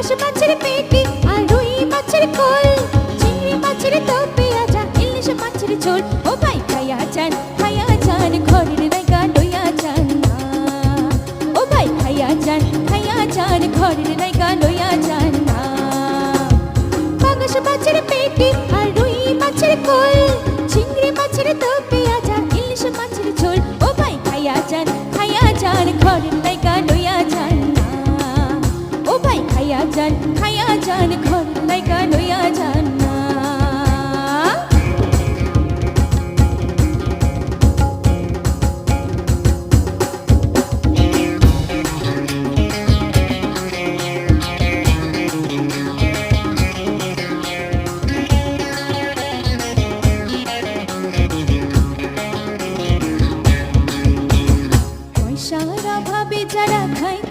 পাঙাশ মাছের পেটি আর রুই মাছের খোল, চিংড়ি মাছের তো পেঁয়াজা, ইলিশ মাছের ঝোল। ও ভাই খাইয়া যান ঘরের নাইকা লইয়া যান না। ও ভাই খাইয়া যান ঘরের নাইকা লইয়া যান না। পাঙাশ মাছের পেটি আর রুই মাছের খোল, চিংড়ি মাছের তো পেঁয়াজা, ইলিশ মাছের ঝোল। ও ভাই খাইয়া যান ঘরের